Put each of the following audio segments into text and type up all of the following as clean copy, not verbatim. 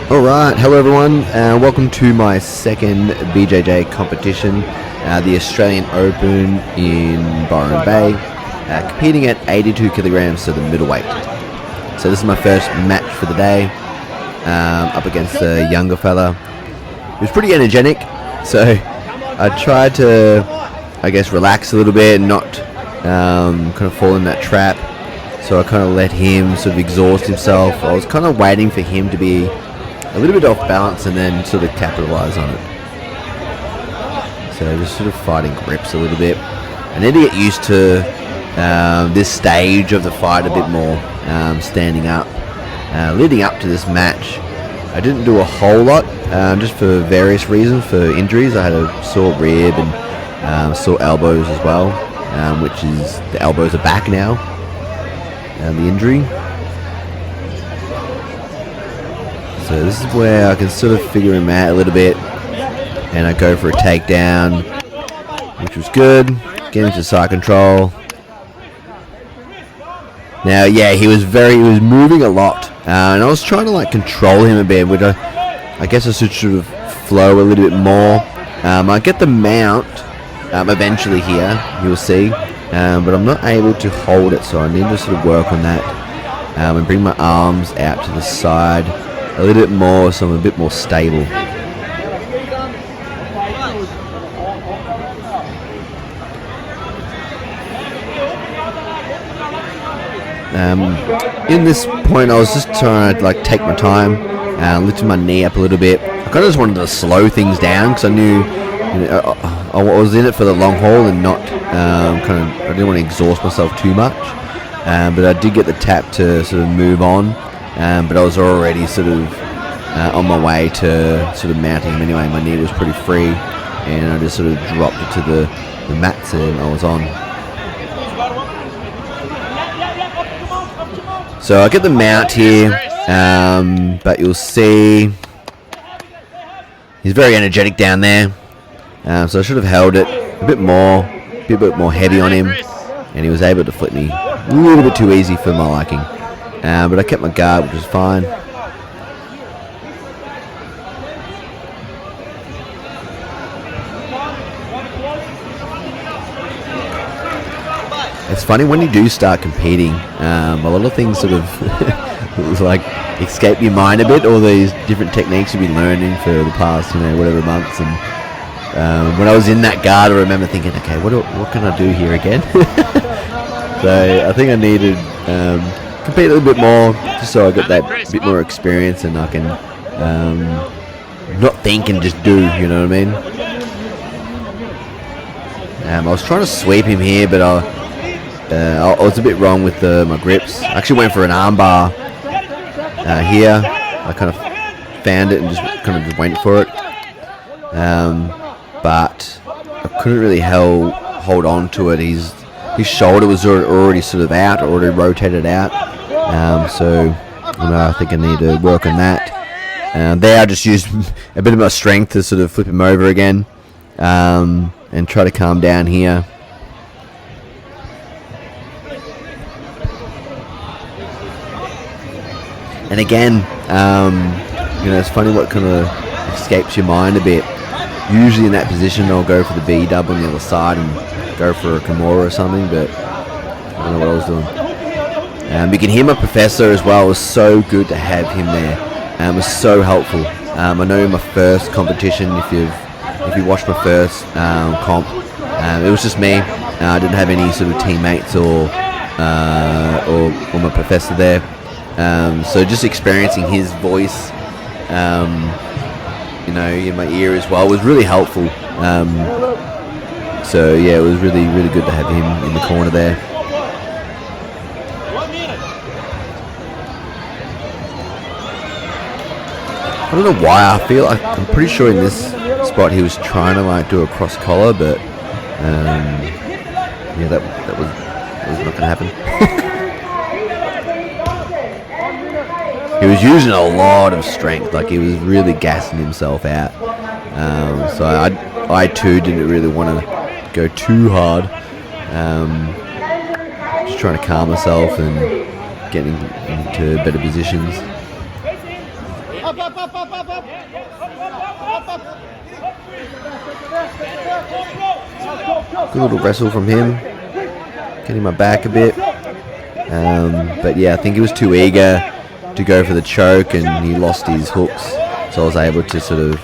Alright, hello everyone, welcome to my second BJJ competition, the Australian Open in Byron Bay, competing at 82 kilograms, so the middleweight. So this is my first match for the day, up against a younger fella. He was pretty energetic, so I tried to, relax a little bit and not kind of fall in that trap. So I kind of let him sort of exhaust himself. I was kind of waiting for him to be a little bit off balance and then sort of capitalize on it. So just sort of fighting grips a little bit. I need to get used to this stage of the fight a bit more, standing up. Leading up to this match, I didn't do a whole lot, just for various reasons, for injuries. I had a sore rib and sore elbows as well, which is, the elbows are back now, the injury. So this is where I can sort of figure him out a little bit, and I go for a takedown, which was good. Get into side control. Now, yeah, he was moving a lot, and I was trying to control him a bit, which I guess I should sort of flow a little bit more. I get the mount eventually here, you'll see, but I'm not able to hold it, so I need to sort of work on that and bring my arms out to the side a little bit more, so I'm a bit more stable. In this point, I was just trying to take my time, lifting my knee up a little bit. I kind of just wanted to slow things down because I knew, I was in it for the long haul and not I didn't want to exhaust myself too much. But I did get the tap to sort of move on. But I was already sort of on my way to sort of mounting him anyway. My knee was pretty free, and I just sort of dropped it to the mats and I was on. So I get the mount here, but you'll see he's very energetic down there. So I should have held it a bit more heavy on him, and he was able to flip me a little bit too easy for my liking. But I kept my guard, which was fine. It's funny when you do start competing, a lot of things sort of escape your mind a bit. All these different techniques you've been learning for the past, whatever months. And when I was in that guard, I remember thinking, okay, what can I do here again? So I think I needed compete a little bit more, just so I got that bit more experience and I can not think and just do, you know what I mean? I was trying to sweep him here, but I was a bit wrong with my grips. I actually went for an armbar here. I kind of found it and just went for it, but I couldn't really hold on to it. His shoulder was already sort of out, already rotated out. So I think I need to work on that. There I just used a bit of my strength to sort of flip him over again, and try to calm down here. And again, it's funny what kind of escapes your mind a bit. Usually in that position I'll go for the B-dub on the other side and go for a Kimura or something, but I don't know what I was doing. You can hear my professor as well. It was so good to have him there. It was so helpful. I know in my first competition, if you watched my first comp, it was just me. I didn't have any sort of teammates or my professor there. So just experiencing his voice, in my ear as well was really helpful. So yeah, it was really, really good to have him in the corner there. I don't know why, I'm pretty sure in this spot he was trying to do a cross collar, but that was not going to happen. He was using a lot of strength, he was really gassing himself out. So I too didn't really want to go too hard. Just trying to calm myself and getting into better positions. Good little wrestle from him. Getting my back a bit. But yeah, I think he was too eager to go for the choke and he lost his hooks. So I was able to sort of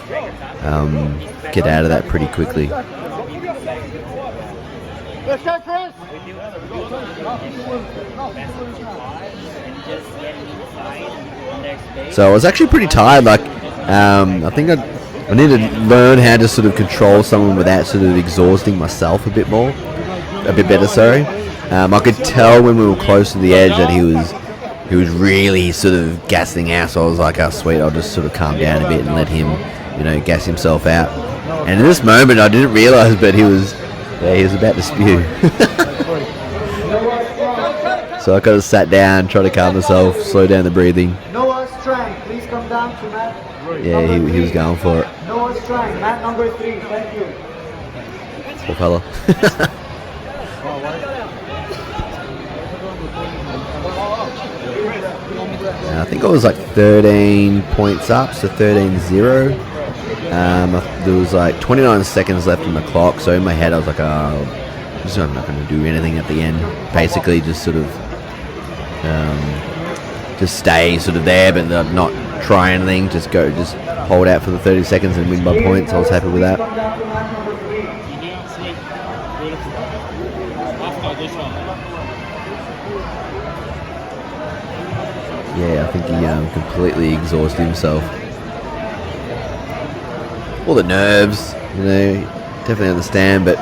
get out of that pretty quickly. So I was actually pretty tired. Like, I think I need to learn how to sort of control someone without sort of exhausting myself a bit better. Sorry. I could tell when we were close to the edge that he was really sort of gassing out. So I was like, oh sweet, I'll just sort of calm down a bit and let him, gas himself out. And in this moment, I didn't realize, but he was about to spew. So I kind of sat down, tried to calm myself, slow down the breathing. Noah Strang, please come down to mat. Yeah, he was going for it. Noah Strang, mat number 3, thank you. Poor fella. I think I was like 13 points up, so 13-0. There was like 29 seconds left on the clock, so in my head I was like, I'm not going to do anything at the end. Basically just sort of just stay sort of there, but not try anything, just hold out for the 30 seconds and win by points. I was happy with that. Yeah, I think he completely exhausted himself. All the nerves, definitely understand, but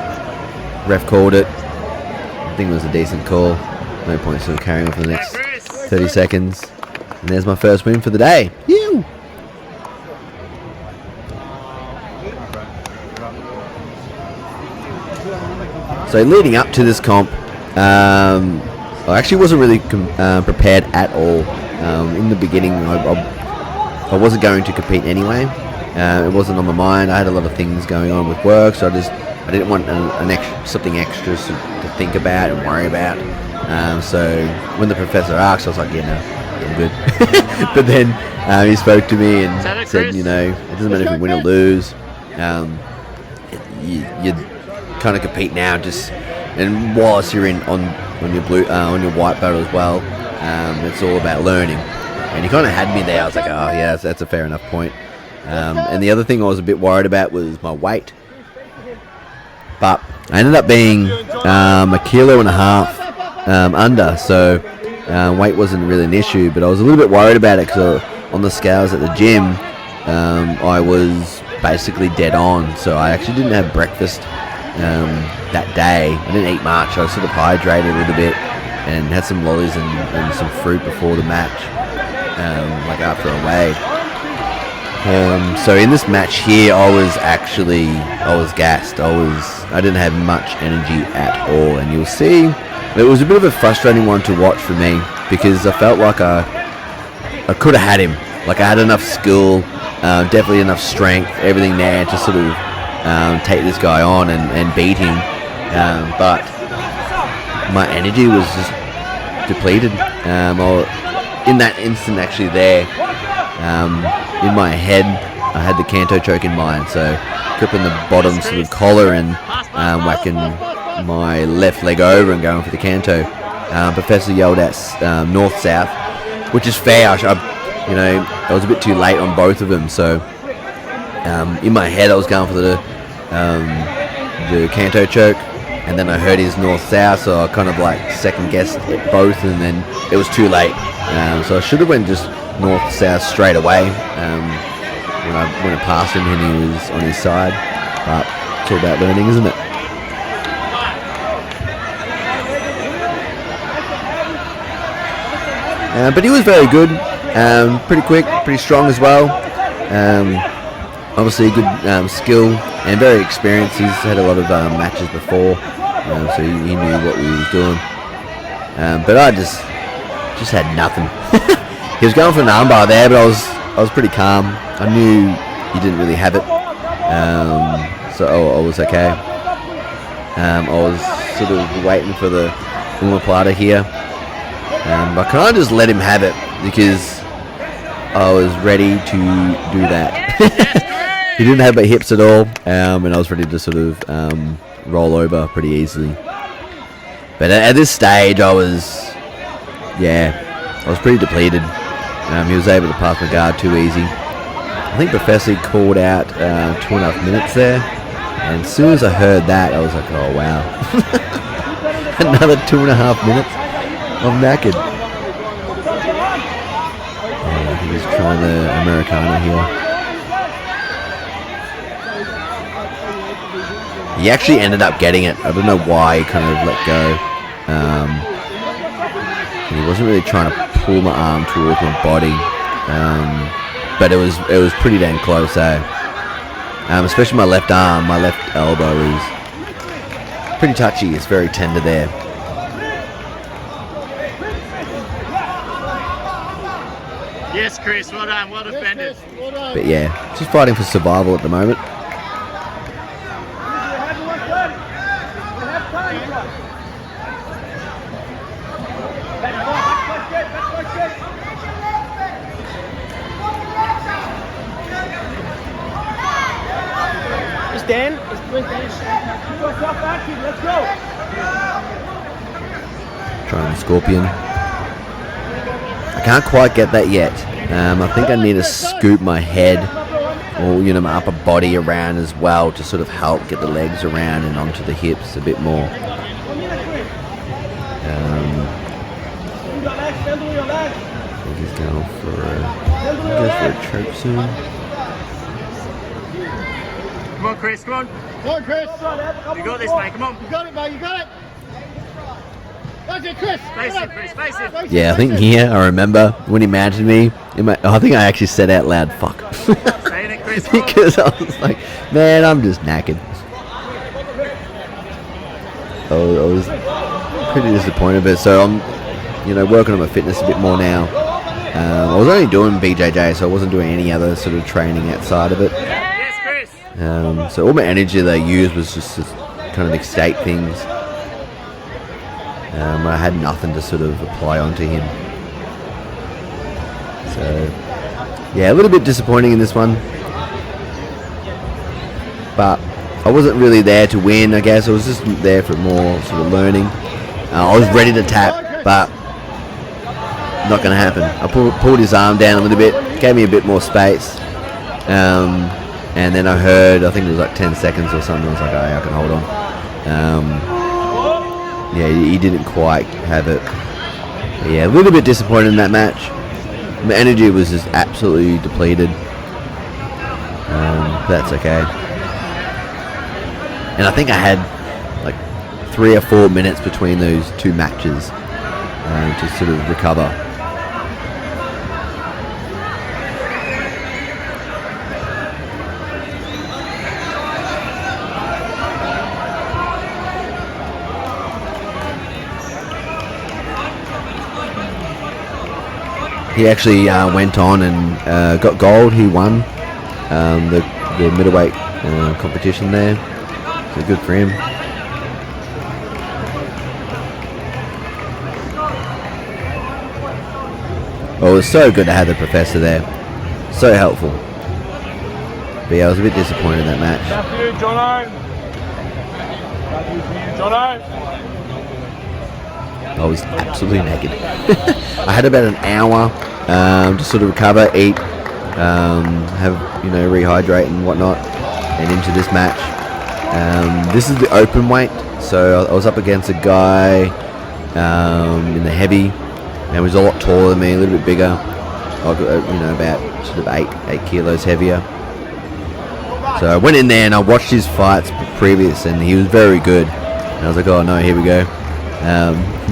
ref called it. I think it was a decent call. No point sort of carrying on for the next 30 seconds. And there's my first win for the day. Ew. So leading up to this comp, I actually wasn't really prepared at all. In the beginning, I wasn't going to compete anyway. It wasn't on my mind. I had a lot of things going on with work, so I didn't want something extra to think about and worry about. So when the professor asked, I was like, yeah, no, I'm good. But then he spoke to me and said, it doesn't matter if you win or lose. You kind of compete now, and whilst you're on your white belt as well, it's all about learning. And he kind of had me there. I was like, oh yeah, that's a fair enough point. And the other thing I was a bit worried about was my weight. But I ended up being 1.5 kilos under, so weight wasn't really an issue. But I was a little bit worried about it because on the scales at the gym, I was basically dead on. So I actually didn't have breakfast that day. I didn't eat much. I was sort of hydrated a little bit and had some lollies and some fruit before the match, like after a weigh. So in this match here, I was gassed. I didn't have much energy at all, and you'll see it was a bit of a frustrating one to watch for me because I felt like I could have had him. Like I had enough skill, definitely enough strength, everything there to sort of take this guy on and beat him. But my energy was just depleted. In that instant, actually, there. In my head, I had the canto choke in mind, so gripping the bottom sort of collar and whacking my left leg over and going for the canto. Professor yelled out north-south, which is fair. I was a bit too late on both of them, so in my head I was going for the canto choke, and then I heard his north-south, so I kind of like second-guessed it both, and then it was too late. So I should have went just north-south straight away when I passed him and he was on his side. But it's all about learning, isn't it? But he was very good, pretty quick, pretty strong as well. Obviously a good skill and very experienced. He's had a lot of matches before, so he knew what he was doing. But I just had nothing. He was going for an armbar there, but I was pretty calm. I knew he didn't really have it, so I was okay. I was sort of waiting for the omoplata here. I kind of just let him have it because I was ready to do that. He didn't have my hips at all, and I was ready to sort of roll over pretty easily. But at this stage, I was pretty depleted. He was able to pass my guard too easy. I think Professor called out 2.5 minutes there, and as soon as I heard that, I was like, oh wow. Another 2.5 minutes? I'm knackered. I think he's trying the Americana here. He actually ended up getting it. I don't know why he kind of let go. He wasn't really trying to pull my arm towards my body, but it was pretty damn close, especially my left arm, my left elbow is pretty touchy. It's very tender there. Yes, Chris, well done, well defended. But yeah, just fighting for survival at the moment. Dan, let's go. Trying the Scorpion. I can't quite get that yet. I think I need to scoop my head or my upper body around as well to sort of help get the legs around and onto the hips a bit more. I think he's going for a choke soon. Come on, Chris, come on. Come on, Chris. You got this, mate, come on. You got it, mate, you got it. That's it, Chris. Face it, Chris, face it. Yeah, I think here, I remember when he mounted me, I think I actually said out loud, fuck. Saying it, Chris, come on. Because I was like, man, I'm just knackered. I was pretty disappointed, but so I'm, working on my fitness a bit more now. I was only doing BJJ, so I wasn't doing any other sort of training outside of it. So all my energy that I used was just to kind of escape things. I had nothing to sort of apply onto him. So yeah, a little bit disappointing in this one. But I wasn't really there to win, I guess. I was just there for more sort of learning. I was ready to tap, but not going to happen. I pulled his arm down a little bit, gave me a bit more space. And then I heard, I think it was like 10 seconds or something. I was like, oh, yeah, I can hold on. Yeah, he didn't quite have it. But yeah, a little bit disappointed in that match. My energy was just absolutely depleted. That's okay. And I think I had like 3 or 4 minutes between those two matches to sort of recover. He actually went on and got gold. He won the middleweight competition there. So good for him. Oh, it was so good to have the professor there. So helpful. But yeah, I was a bit disappointed in that match. I was absolutely naked. I had about an hour to sort of recover, eat, have rehydrate and whatnot, and into this match. This is the open weight, so I was up against a guy in the heavy, and he was a lot taller than me, a little bit bigger. I got about sort of 8 kilos heavier. So I went in there and I watched his fights previous, and he was very good. And I was like, oh no, here we go.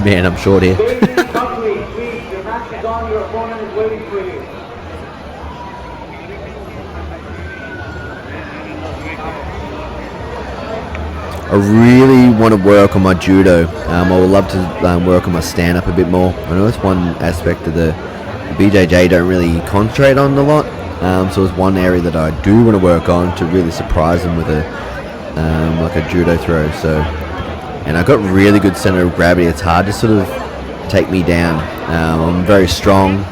Man, I'm short here. Please, your match is on, your opponent is waiting for you. I really want to work on my judo. I would love to work on my stand-up a bit more. I know it's one aspect of the BJJ don't really concentrate on a lot. So it's one area that I do want to work on to really surprise them with like a judo throw. And I got really good center of gravity. It's hard to sort of take me down. I'm very strong,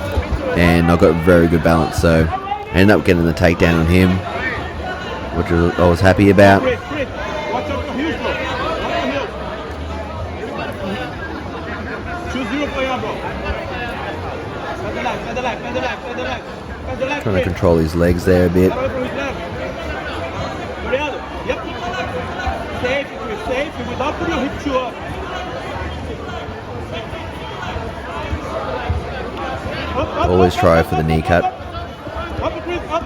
and I got very good balance, so I ended up getting the takedown on him, which I was happy about. Chris, watch out for heels, bro. Watch for heels. 2-0 for you, bro. Feather leg. Trying to control his legs there a bit. Yep. Safe, Chris, safe. Without putting your hip to up. Always try for the knee cut. Up, Chris, up.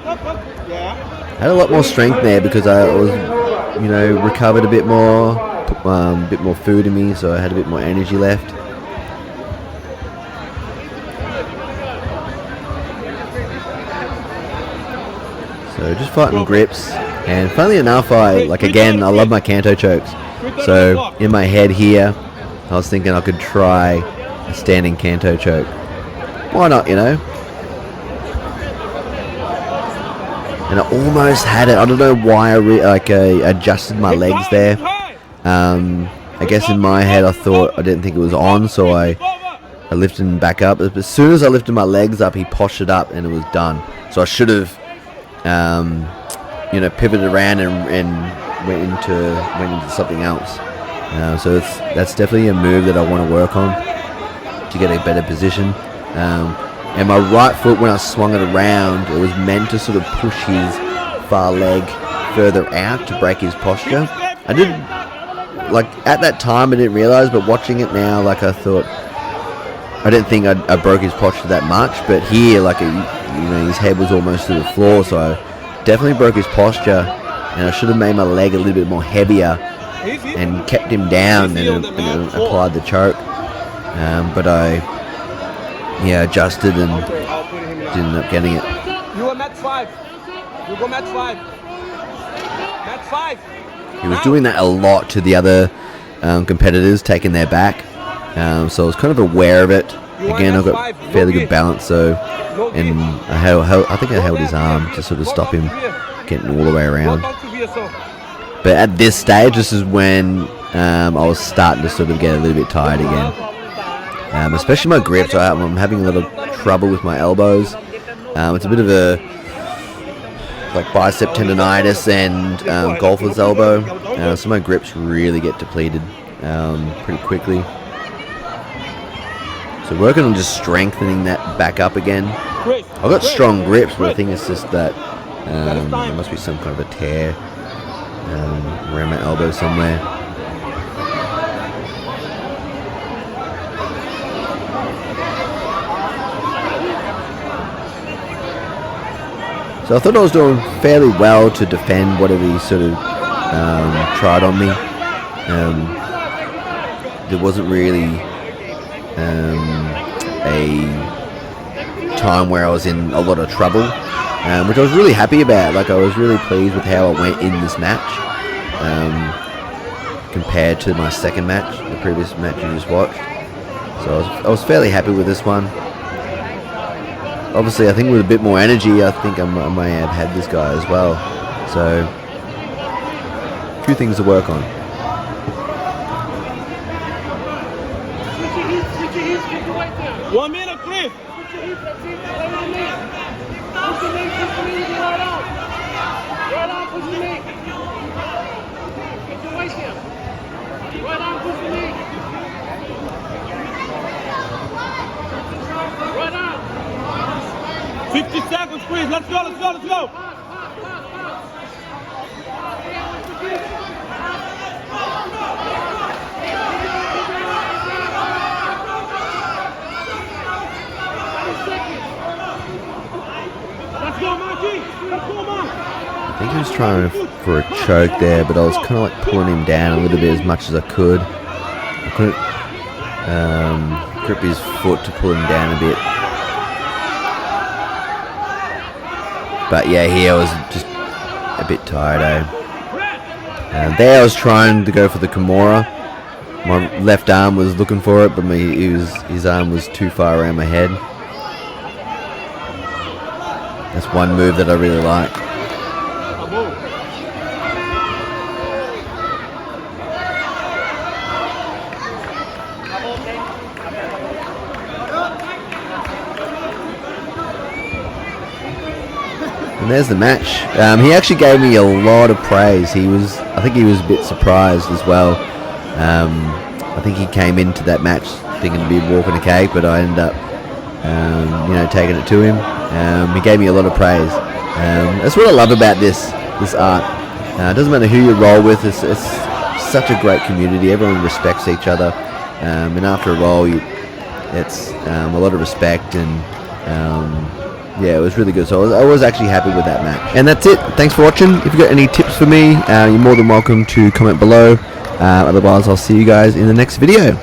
Yeah. Had a lot more strength there because I was, recovered a bit more, put a bit more food in me, so I had a bit more energy left. So just fighting grips, and funnily enough, I love my Kanto chokes. So in my head here, I was thinking I could try a standing Kanto choke. Why not, And I almost had it. I don't know why I adjusted my legs there. I guess in my head I didn't think it was on, so I lifted him back up. As soon as I lifted my legs up, he postured up and it was done. So I should have, pivoted around and went into something else. So that's definitely a move that I want to work on to get a better position. And my right foot, when I swung it around, it was meant to sort of push his far leg further out to break his posture. I didn't, at that time I didn't realize, but watching it now, I thought, I didn't think I broke his posture that much, but here, his head was almost to the floor, so I definitely broke his posture, and I should have made my leg a little bit more heavier and kept him down and applied the choke. But I adjusted and didn't end up getting it. You are match 5. You go match 5. Match 5. He was doing that a lot to the other competitors, taking their back. So I was kind of aware of it. Again, I've got fairly good balance, and I think I held his arm to sort of stop him getting all the way around. But at this stage, this is when I was starting to sort of get a little bit tired again. Especially my grips. I'm having a little trouble with my elbows. It's a bit of a bicep tendonitis and golfer's elbow. So my grips really get depleted pretty quickly. So working on just strengthening that back up again. I've got strong grips, but I think it's just that there must be some kind of a tear around my elbow somewhere. So I thought I was doing fairly well to defend whatever he sort of tried on me. There wasn't really a time where I was in a lot of trouble, which I was really happy about. I was really pleased with how I went in this match compared to my second match, the previous match you just watched. So I was fairly happy with this one. Obviously, I think with a bit more energy, I think I may have had this guy as well. So, a few things to work on. One minute, Chris. Right on. 50 seconds, Chris. Let's go. I think he was trying for a choke there, but I was kind of pulling him down a little bit as much as I could. I couldn't grip his foot to pull him down a bit. But yeah, here I was just a bit tired. There I was trying to go for the Kimura. My left arm was looking for it, but his arm was too far around my head. That's one move that I really like. And there's the match. He actually gave me a lot of praise. I think he was a bit surprised as well. I think he came into that match thinking to be walking a cake, but I ended up, taking it to him. He gave me a lot of praise. That's what I love about this art. It doesn't matter who you roll with. It's such a great community. Everyone respects each other, and after a roll, it's a lot of respect, and yeah, it was really good. So I was actually happy with that match. And that's it. Thanks for watching. If you've got any tips for me, you're more than welcome to comment below. Otherwise, I'll see you guys in the next video.